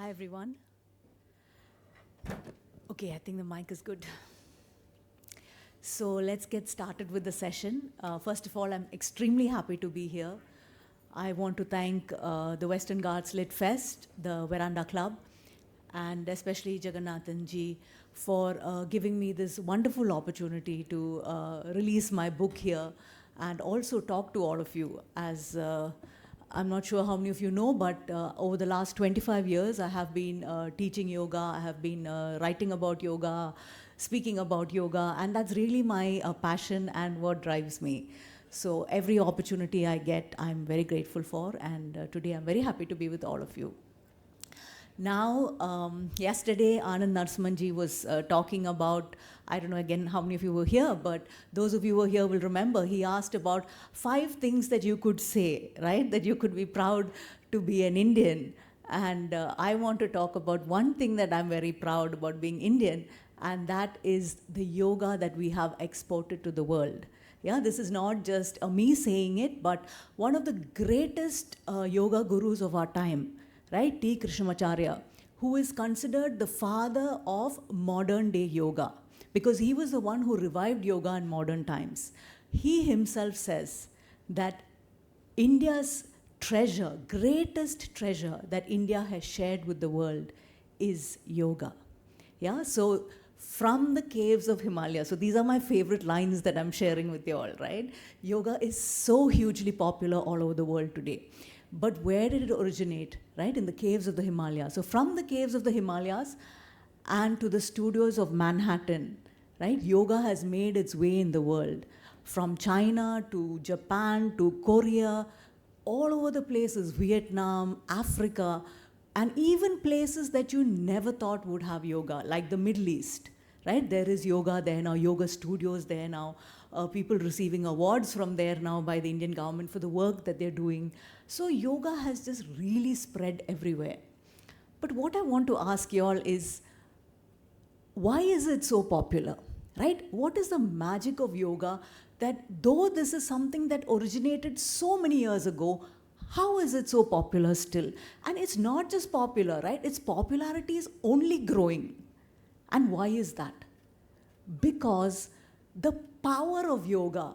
Hi, everyone. Okay, I think the mic is good. So let's get started with the session. First of all, I'm extremely happy to be here. I want to thank the Western Ghats Lit Fest, the Verandah Club, and especially Jagannathan ji for giving me this wonderful opportunity to release my book here and also talk to all of you. As I'm not sure how many of you know, but over the last 25 years, I have been teaching yoga, I have been writing about yoga, speaking about yoga, and that's really my passion and what drives me. So every opportunity I get, I'm very grateful for, and today I'm very happy to be with all of you. Now, yesterday, Anand Narsimanji was talking about, I don't know again how many of you were here, but those of you who were here will remember, he asked about 5 things that you could say, right? That you could be proud to be an Indian. And I want to talk about one thing that I'm very proud about being Indian, and that is the yoga that we have exported to the world. Yeah, this is not just me saying it, but one of the greatest yoga gurus of our time, right, T. Krishnamacharya, who is considered the father of modern day yoga, because he was the one who revived yoga in modern times. He himself says that India's treasure, greatest treasure that India has shared with the world is yoga. Yeah, so from the caves of Himalaya, so these are my favorite lines that I'm sharing with you all, right? Yoga is so hugely popular all over the world today. But where did it originate, right? In the caves of the Himalayas. So from the caves of the Himalayas and to the studios of Manhattan, right? Yoga has made its way in the world. From China to Japan to Korea, all over the places, Vietnam, Africa, and even places that you never thought would have yoga, like the Middle East, right? There is yoga there now, yoga studios there now, people receiving awards from there now by the Indian government for the work that they're doing. So yoga has just really spread everywhere. But what I want to ask you all is, why is it so popular, right? What is the magic of yoga that though this is something that originated so many years ago, how is it so popular still? And it's not just popular, right? Its popularity is only growing. And why is that? Because the power of yoga,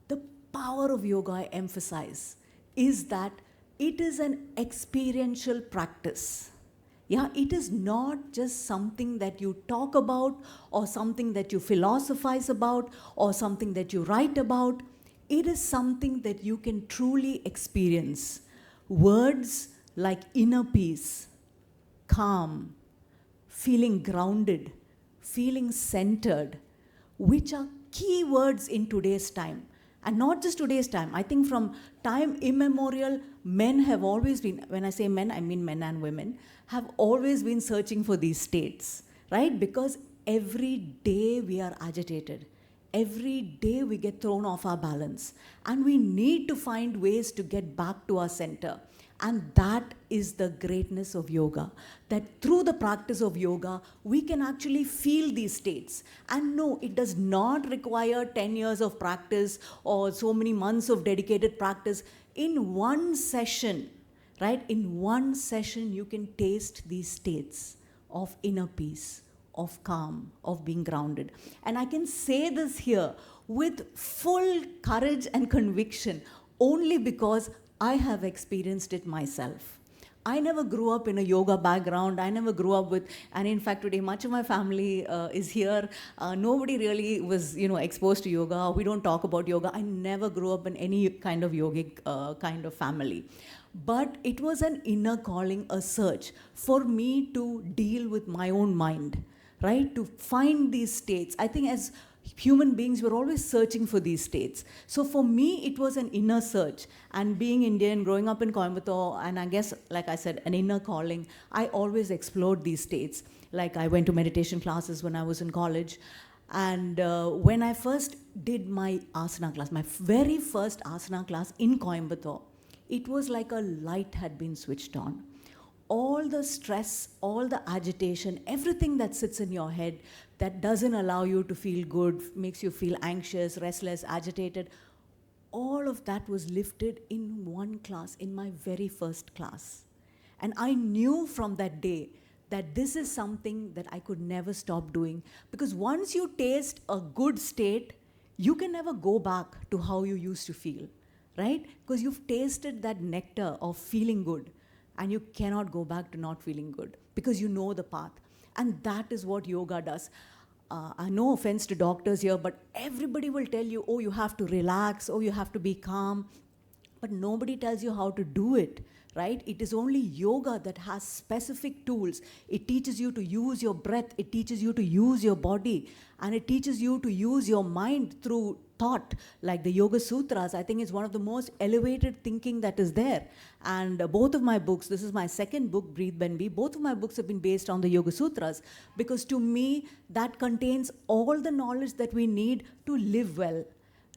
the power of yoga, I emphasize, is that it is an experiential practice. Yeah, it is not just something that you talk about or something that you philosophize about or something that you write about. It is something that you can truly experience. Words like inner peace, calm, feeling grounded, feeling centered, which are key words in today's time. And not just today's time, I think from time immemorial, men have always been, when I say men, I mean men and women, have always been searching for these states, right? Because every day we are agitated. Every day we get thrown off our balance. And we need to find ways to get back to our center. And that is the greatness of yoga. That through the practice of yoga, we can actually feel these states. And no, it does not require 10 years of practice or so many months of dedicated practice. In one session, right? In one session, you can taste these states of inner peace, of calm, of being grounded. And I can say this here with full courage and conviction only because I have experienced it myself. I never grew up in a yoga background. I never grew up with, and in fact today much of my family is here. Nobody really was, exposed to yoga. We don't talk about yoga. I never grew up in any kind of yogic kind of family. But it was an inner calling, a search for me to deal with my own mind, right? To find these states. I think as human beings, we're always searching for these states. So for me, it was an inner search. And being Indian, growing up in Coimbatore, and I guess, like I said, an inner calling, I always explored these states. Like I went to meditation classes when I was in college. And when I first did my asana class, my very first asana class in Coimbatore, it was like a light had been switched on. All the stress, all the agitation, everything that sits in your head that doesn't allow you to feel good, makes you feel anxious, restless, agitated, all of that was lifted in one class, in my very first class. And I knew from that day that this is something that I could never stop doing. Because once you taste a good state, you can never go back to how you used to feel, right? Because you've tasted that nectar of feeling good, and you cannot go back to not feeling good because you know the path. And that is what yoga does. No offense to doctors here, but everybody will tell you, oh, you have to relax, oh, you have to be calm. But nobody tells you how to do it, right? It is only yoga that has specific tools. It teaches you to use your breath, it teaches you to use your body, and it teaches you to use your mind through thought, like the Yoga Sutras. I think it's one of the most elevated thinking that is there. And both of my books, this is my second book, Breathe Then Be, both of my books have been based on the Yoga Sutras, because to me, that contains all the knowledge that we need to live well.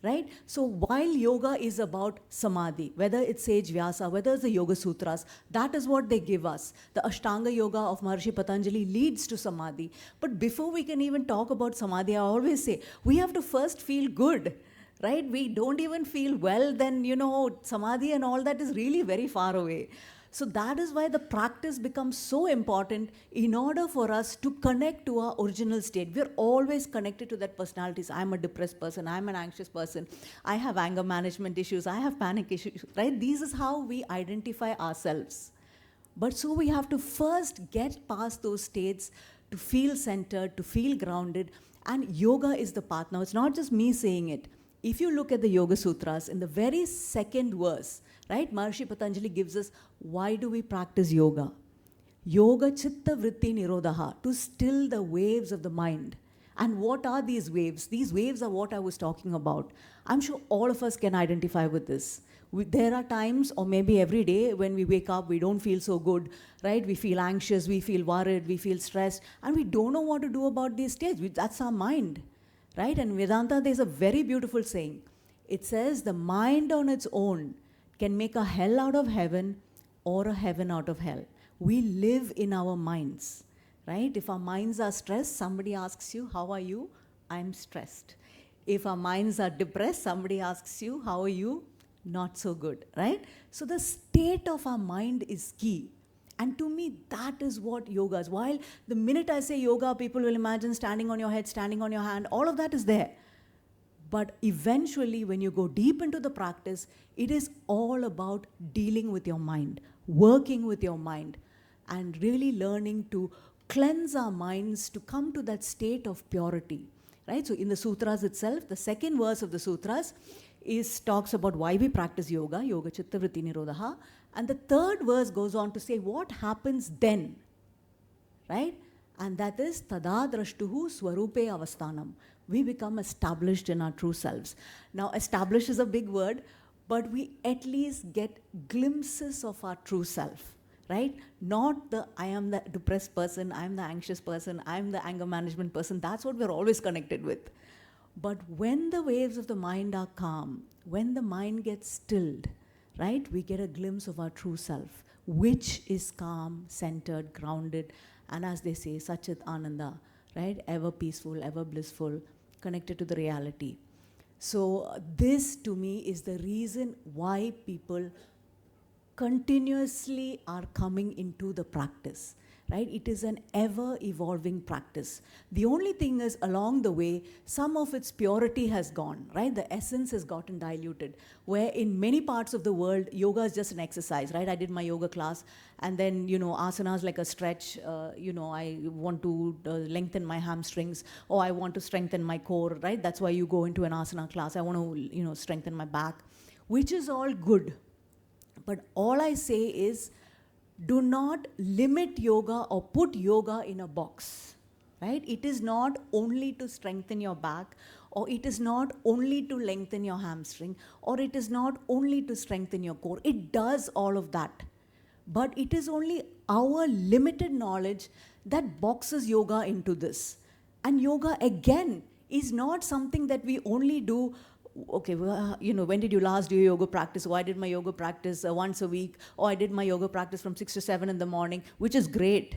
Right? So while yoga is about samadhi, whether it's Sage Vyasa, whether it's the Yoga Sutras, that is what they give us. The Ashtanga Yoga of Maharishi Patanjali leads to samadhi. But before we can even talk about samadhi, I always say, we have to first feel good, right? We don't even feel well, then, samadhi and all that is really very far away. So that is why the practice becomes so important in order for us to connect to our original state. We're always connected to that personalities. I'm a depressed person, I'm an anxious person, I have anger management issues, I have panic issues, right? This is how we identify ourselves. But so we have to first get past those states to feel centered, to feel grounded, and yoga is the path. Now, it's not just me saying it. If you look at the Yoga Sutras, in the very second verse, right, Maharishi Patanjali gives us, why do we practice yoga? Yoga chitta vritti nirodha, to still the waves of the mind. And what are these waves? These waves are what I was talking about. I'm sure all of us can identify with this. There are times, or maybe every day, when we wake up, we don't feel so good, right? We feel anxious, we feel worried, we feel stressed, and we don't know what to do about these states. That's our mind, right? And Vedanta, there's a very beautiful saying. It says, the mind on its own can make a hell out of heaven or a heaven out of hell. We live in our minds, right? If our minds are stressed, somebody asks you, how are you? I'm stressed. If our minds are depressed, somebody asks you, how are you? Not so good, right? So the state of our mind is key. And to me, that is what yoga is. While the minute I say yoga, people will imagine standing on your head, standing on your hand, all of that is there. But eventually, when you go deep into the practice, it is all about dealing with your mind, working with your mind, and really learning to cleanse our minds to come to that state of purity, right? So in the sutras itself, the second verse of the sutras talks about why we practice yoga, yoga chitta vritti nirodha, and the third verse goes on to say what happens then, right? And that is tada drashtuhu swarupe avasthanam. We become established in our true selves. Now, established is a big word, but we at least get glimpses of our true self, right? Not the I am the depressed person, I am the anxious person, I am the anger management person. That's what we're always connected with. But when the waves of the mind are calm, when the mind gets stilled, right, we get a glimpse of our true self, which is calm, centered, grounded, and as they say, Satchit Ananda, right, ever peaceful, ever blissful, connected to the reality. So this, to me, is the reason why people continuously are coming into the practice, right? It is an ever-evolving practice. The only thing is, along the way, some of its purity has gone, right? The essence has gotten diluted, where in many parts of the world, yoga is just an exercise, right? I did my yoga class, and then, asanas like a stretch, I want to lengthen my hamstrings, or I want to strengthen my core, right? That's why you go into an asana class. I want to, strengthen my back, which is all good. But all I say is, do not limit yoga or put yoga in a box, right? It is not only to strengthen your back, or it is not only to lengthen your hamstring, or it is not only to strengthen your core. It does all of that. But it is only our limited knowledge that boxes yoga into this. And yoga, again, is not something that we only do. Okay, well, when did you last do your yoga practice? Oh, I did my yoga practice once a week. Or I did my yoga practice from 6 to 7 in the morning, which is great.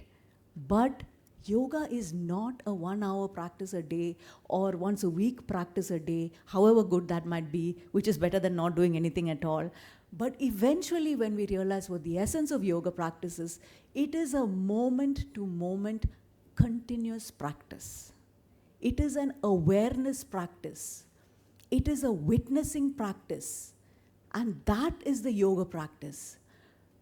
But Yoga is not a 1 hour practice a day or once a week practice a day, however good that might be, which is better than not doing anything at all. But eventually, when we realize what the essence of yoga practice is, it is a moment to moment continuous practice. It is an awareness practice. It is a witnessing practice. And that is the yoga practice.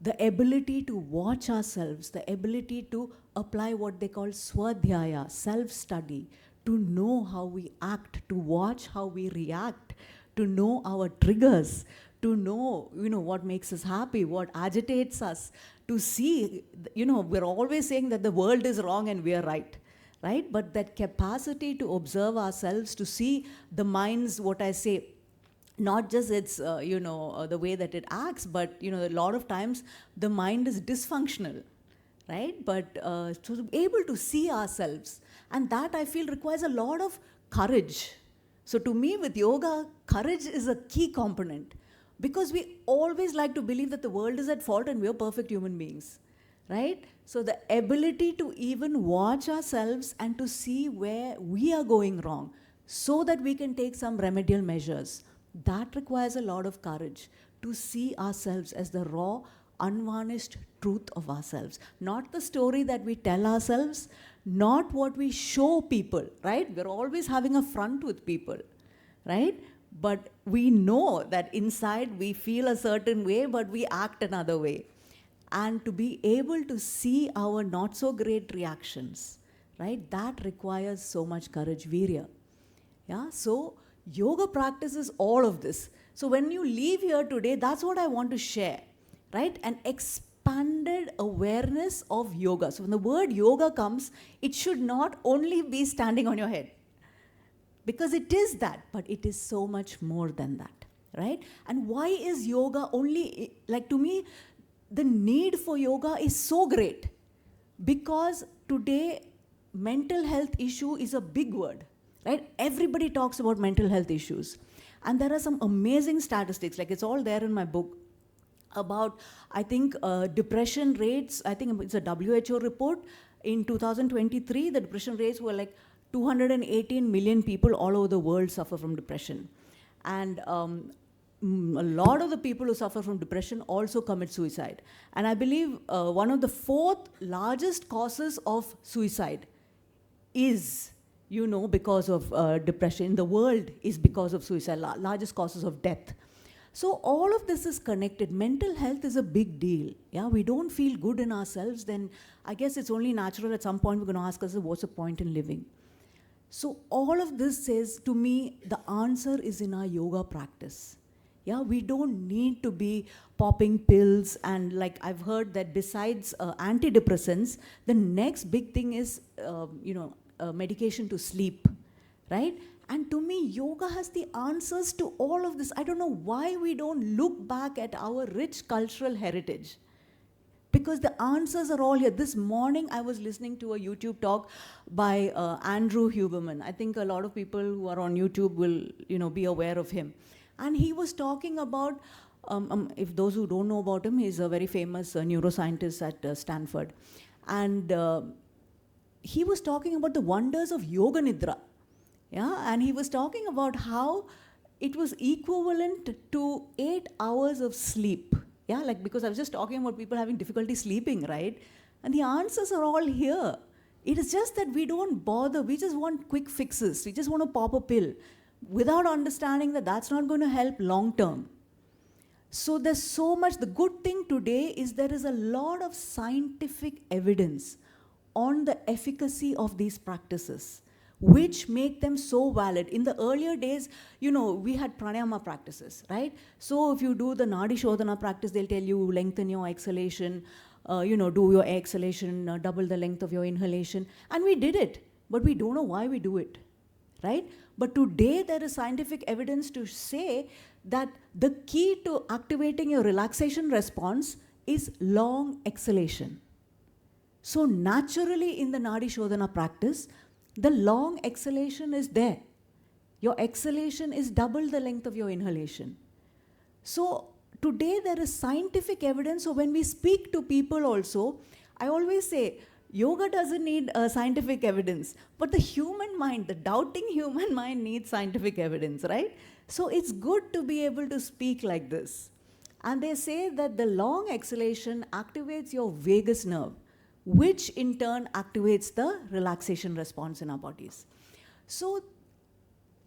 The ability to watch ourselves, the ability to apply what they call swadhyaya, self-study, to know how we act, to watch how we react, to know our triggers, to know, what makes us happy, what agitates us, to see, we're always saying that the world is wrong and we are right, right? But that capacity to observe ourselves, to see the mind's, what I say, not just its, the way that it acts, but, a lot of times the mind is dysfunctional, right? But to be able to see ourselves, and that I feel requires a lot of courage. So to me, with yoga, courage is a key component, because we always like to believe that the world is at fault and we're perfect human beings, right? So the ability to even watch ourselves and to see where we are going wrong so that we can take some remedial measures, that requires a lot of courage, to see ourselves as the raw, unvarnished truth of ourselves. Not the story that we tell ourselves, not what we show people, right? We're always having a front with people, right? But we know that inside we feel a certain way, but we act another way. And to be able to see our not so great reactions, right? That requires so much courage, virya. Yeah, so yoga practice is all of this. So when you leave here today, that's what I want to share, right? An expanded awareness of yoga. So when the word yoga comes, it should not only be standing on your head, because it is that, but it is so much more than that, right? And why is yoga only, like, to me, the need for yoga is so great, because today mental health issue is a big word, right? Everybody talks about mental health issues. And there are some amazing statistics, like it's all there in my book, about, I think, depression rates. I think it's a WHO report. In 2023, the depression rates were like 218 million people all over the world suffer from depression. And a lot of the people who suffer from depression also commit suicide. And I believe one of the fourth largest causes of suicide is, because of depression in the world, is because of suicide, largest causes of death. So all of this is connected. Mental health is a big deal. Yeah, we don't feel good in ourselves, then I guess it's only natural at some point we're going to ask ourselves, what's the point in living? So all of this says to me, the answer is in our yoga practice. Yeah, we don't need to be popping pills, and like I've heard that besides antidepressants, the next big thing is, medication to sleep, right? And to me, yoga has the answers to all of this. I don't know why we don't look back at our rich cultural heritage, because the answers are all here. This morning, I was listening to a YouTube talk by Andrew Huberman. I think a lot of people who are on YouTube will, be aware of him. And he was talking about, if those who don't know about him, he's a very famous neuroscientist at Stanford. And he was talking about the wonders of yoga nidra. Yeah, and he was talking about how it was equivalent to 8 hours of sleep. Yeah, like, because I was just talking about people having difficulty sleeping, right? And the answers are all here. It is just that we don't bother. We just want quick fixes. We just want to pop a pill without understanding that that's not going to help long term. So there's so much. The good thing today is there is a lot of scientific evidence on the efficacy of these practices, which make them so valid. In the earlier days, we had pranayama practices, right? So if you do the Nadi Shodhana practice, they'll tell you lengthen your exhalation, do your exhalation, double the length of your inhalation. And we did it, but we don't know why we do it, right? But today there is scientific evidence to say that the key to activating your relaxation response is long exhalation. So naturally in the Nadi Shodhana practice, the long exhalation is there. Your exhalation is double the length of your inhalation. So today there is scientific evidence. So when we speak to people also, I always say, Yoga doesn't need scientific evidence, but the human mind, the doubting human mind needs scientific evidence, right? So it's good to be able to speak like this. And they say that the long exhalation activates your vagus nerve, which in turn activates the relaxation response in our bodies. So,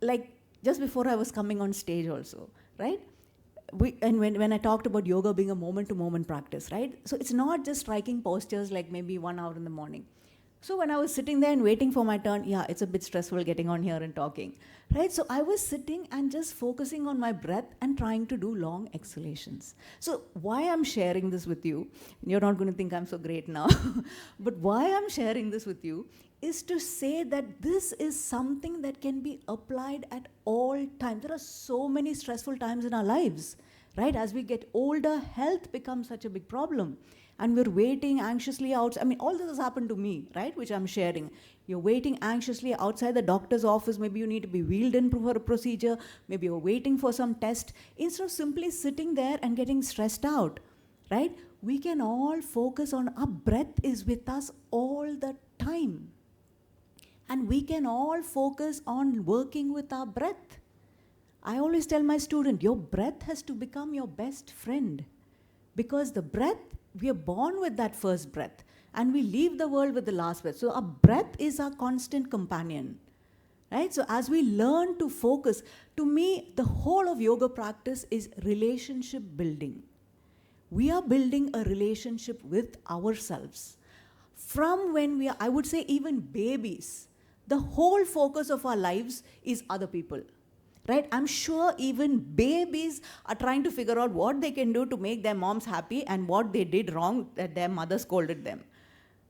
like just before I was coming on stage also, right? When I talked about yoga being a moment-to-moment practice, right? So it's not just striking postures like maybe 1 hour in the morning. So when I was sitting there and waiting for my turn, yeah, it's a bit stressful getting on here and talking, right? So I was sitting and just focusing on my breath and trying to do long exhalations. So why I'm sharing this with you, you're not going to think I'm so great now, but why I'm sharing this with you is to say that this is something that can be applied at all times. There are so many stressful times in our lives, right? As we get older, health becomes such a big problem. And we're waiting anxiously out. I mean, all this has happened to me, right? Which I'm sharing. You're waiting anxiously outside the doctor's office. Maybe you need to be wheeled in for a procedure. Maybe you're waiting for some test. Instead of simply sitting there and getting stressed out, right? We can all focus on our breath is with us all the time. And we can all focus on working with our breath. I always tell my student, your breath has to become your best friend. Because the breath, we are born with that first breath. And we leave the world with the last breath. So our breath is our constant companion. Right? So as we learn to focus, to me, the whole of yoga practice is relationship building. We are building a relationship with ourselves. From when we are, I would say even babies, the whole focus of our lives is other people, right? I'm sure even babies are trying to figure out what they can do to make their moms happy and what they did wrong that their mother scolded them,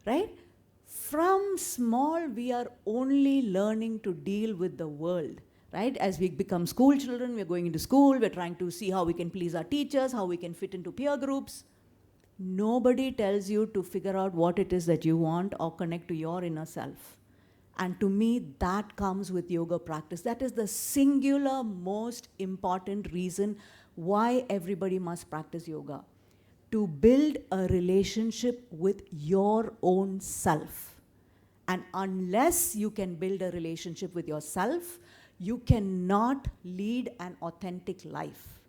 right? From small, we are only learning to deal with the world, right? As we become school children, we're going into school, we're trying to see how we can please our teachers, how we can fit into peer groups. Nobody tells you to figure out what it is that you want or connect to your inner self. And to me, that comes with yoga practice. That is the singular most important reason why everybody must practice yoga. To build a relationship with your own self. And unless you can build a relationship with yourself, you cannot lead an authentic life.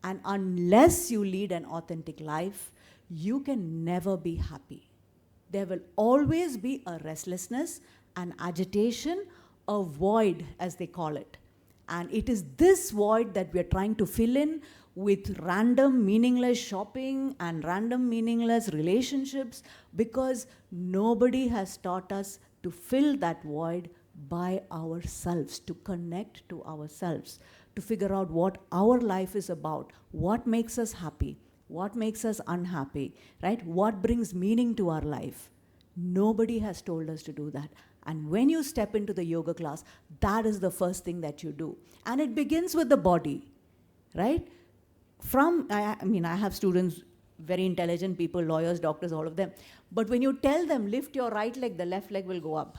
And unless you lead an authentic life, you can never be happy. There will always be a restlessness, an agitation, a void, as they call it. And it is this void that we are trying to fill in with random, meaningless shopping and random, meaningless relationships, because nobody has taught us to fill that void by ourselves, to connect to ourselves, to figure out what our life is about, what makes us happy, what makes us unhappy, right? What brings meaning to our life. Nobody has told us to do that. And when you step into the yoga class, that is the first thing that you do. And it begins with the body, right? I have students, very intelligent people, lawyers, doctors, all of them. But when you tell them, lift your right leg, the left leg will go up.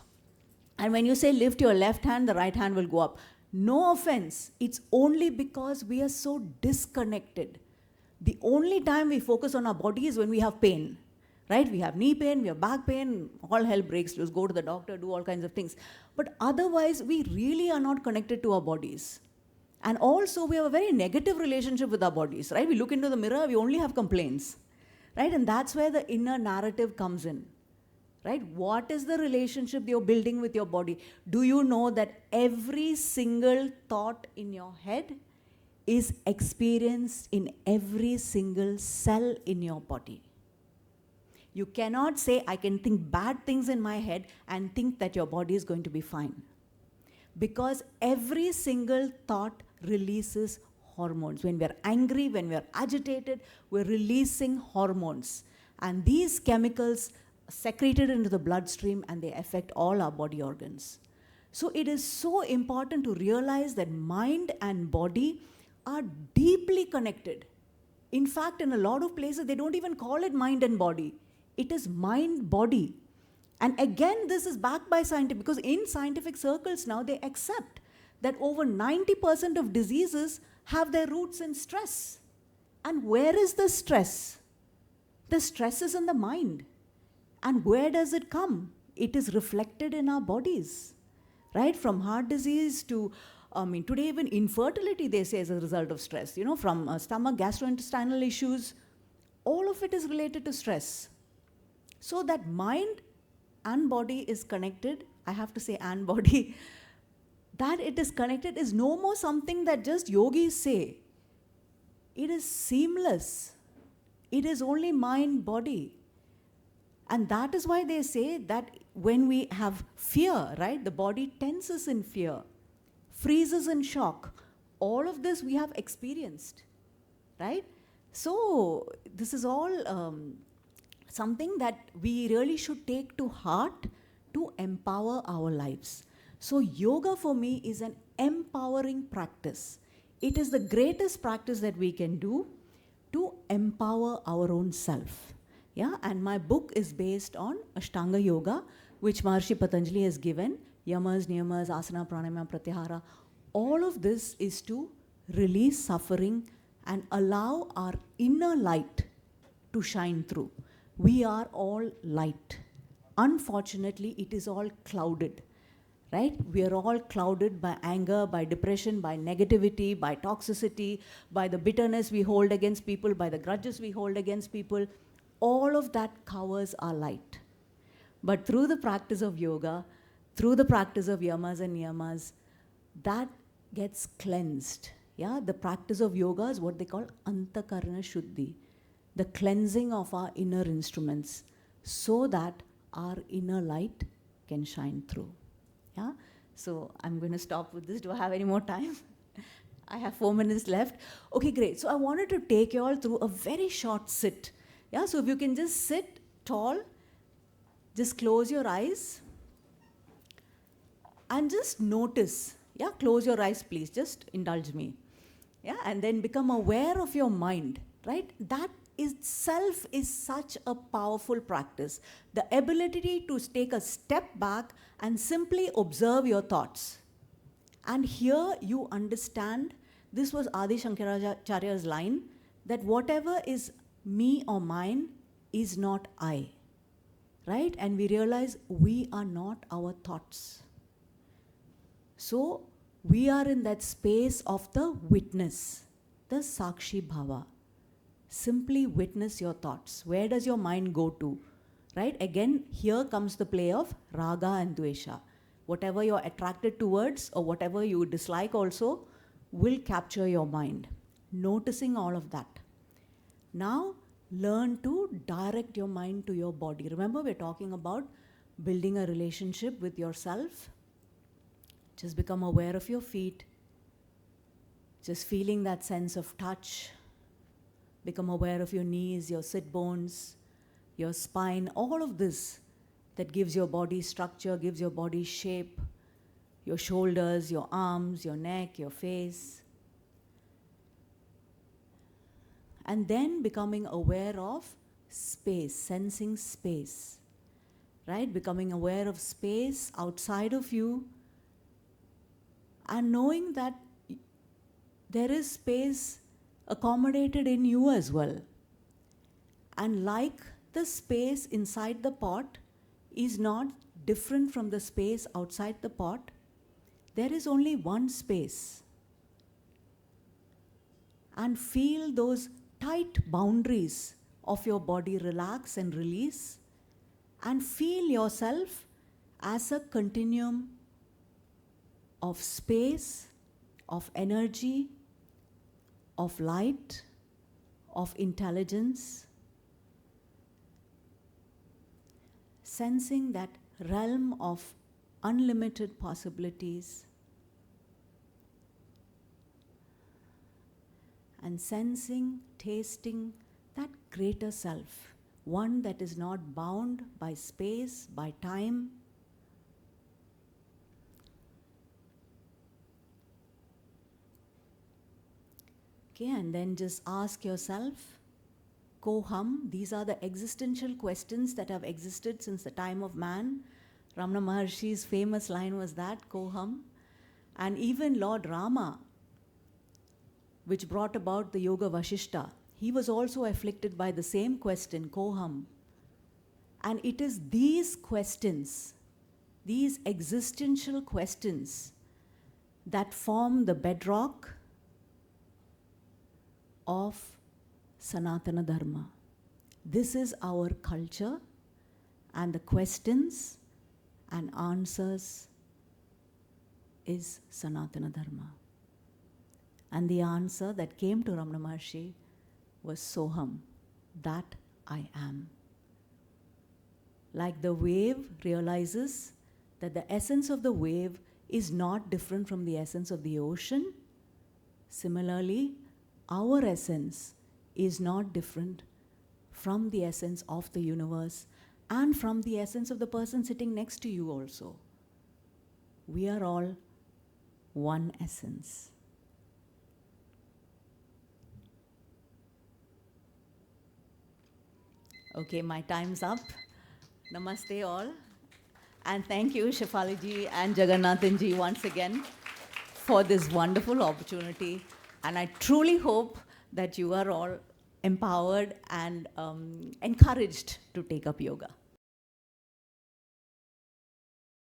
And when you say lift your left hand, the right hand will go up. No offense, it's only because we are so disconnected. The only time we focus on our body is when we have pain. Right? We have knee pain, we have back pain, all hell breaks loose, go to the doctor, do all kinds of things. But otherwise, we really are not connected to our bodies. And also, we have a very negative relationship with our bodies, right? We look into the mirror, we only have complaints, right? And that's where the inner narrative comes in, right? What is the relationship you're building with your body? Do you know that every single thought in your head is experienced in every single cell in your body? You cannot say, I can think bad things in my head and think that your body is going to be fine. Because every single thought releases hormones. When we're angry, when we're agitated, we're releasing hormones. And these chemicals are secreted into the bloodstream and they affect all our body organs. So it is so important to realize that mind and body are deeply connected. In fact, in a lot of places, they don't even call it mind and body. It is mind-body. And again, this is backed by scientific, because in scientific circles now, they accept that over 90% of diseases have their roots in stress. And where is the stress? The stress is in the mind. And where does it come? It is reflected in our bodies, right? From heart disease to, today even infertility, they say, is a result of stress. From stomach, gastrointestinal issues, all of it is related to stress. So that mind and body is connected. I have to say and body. That it is connected is no more something that just yogis say. It is seamless. It is only mind, body. And that is why they say that when we have fear, right, the body tenses in fear, freezes in shock. All of this we have experienced, right? So this is all something that we really should take to heart to empower our lives. So yoga for me is an empowering practice. It is the greatest practice that we can do to empower our own self. Yeah, and my book is based on Ashtanga Yoga, which Maharishi Patanjali has given. Yamas, Niyamas, Asana, Pranayama, Pratyahara. All of this is to release suffering and allow our inner light to shine through. We are all light. Unfortunately, it is all clouded, right? We are all clouded by anger, by depression, by negativity, by toxicity, by the bitterness we hold against people, by the grudges we hold against people. All of that covers our light. But through the practice of yoga, through the practice of yamas and niyamas, that gets cleansed. Yeah, the practice of yoga is what they call antakarana shuddhi, the cleansing of our inner instruments, so that our inner light can shine through. Yeah, so I'm going to stop with this. Do I have any more time? I have 4 minutes left. Okay, great. So I wanted to take you all through a very short sit. Yeah, so if you can just sit tall, just close your eyes and just notice. Yeah, close your eyes, please. Just indulge me. Yeah, and then become aware of your mind, right? That itself is such a powerful practice. The ability to take a step back and simply observe your thoughts. And here you understand, this was Adi Shankaracharya's line, that whatever is me or mine is not I, right? And we realize we are not our thoughts. So we are in that space of the witness, the Sakshi Bhava. Simply witness your thoughts. Where does your mind go to, right? Again, here comes the play of raga and dvesha. Whatever you're attracted towards or whatever you dislike also will capture your mind. Noticing all of that. Now, learn to direct your mind to your body. Remember, we're talking about building a relationship with yourself. Just become aware of your feet. Just feeling that sense of touch. Become aware of your knees, your sit bones, your spine, all of this that gives your body structure, gives your body shape, your shoulders, your arms, your neck, your face. And then becoming aware of space, sensing space, right? Becoming aware of space outside of you and knowing that there is space accommodated in you as well. And like the space inside the pot is not different from the space outside the pot, there is only one space. And feel those tight boundaries of your body relax and release, and feel yourself as a continuum of space, of energy, of light, of intelligence, sensing that realm of unlimited possibilities, and sensing, tasting that greater self, one that is not bound by space, by time. Okay, and then just ask yourself, Koham, these are the existential questions that have existed since the time of man. Ramana Maharshi's famous line was that, Koham. And even Lord Rama, which brought about the Yoga Vashishta, he was also afflicted by the same question, Koham. And it is these questions, these existential questions, that form the bedrock of Sanatana Dharma. This is our culture, and the questions and answers is Sanatana Dharma. And the answer that came to Ramana Maharshi was Soham, that I am. Like the wave realizes that the essence of the wave is not different from the essence of the ocean, similarly, our essence is not different from the essence of the universe and from the essence of the person sitting next to you also. We are all one essence. Okay, my time's up. Namaste all. And thank you, Shefali ji and Jagannathan ji, once again for this wonderful opportunity. And I truly hope that you are all empowered and encouraged to take up yoga.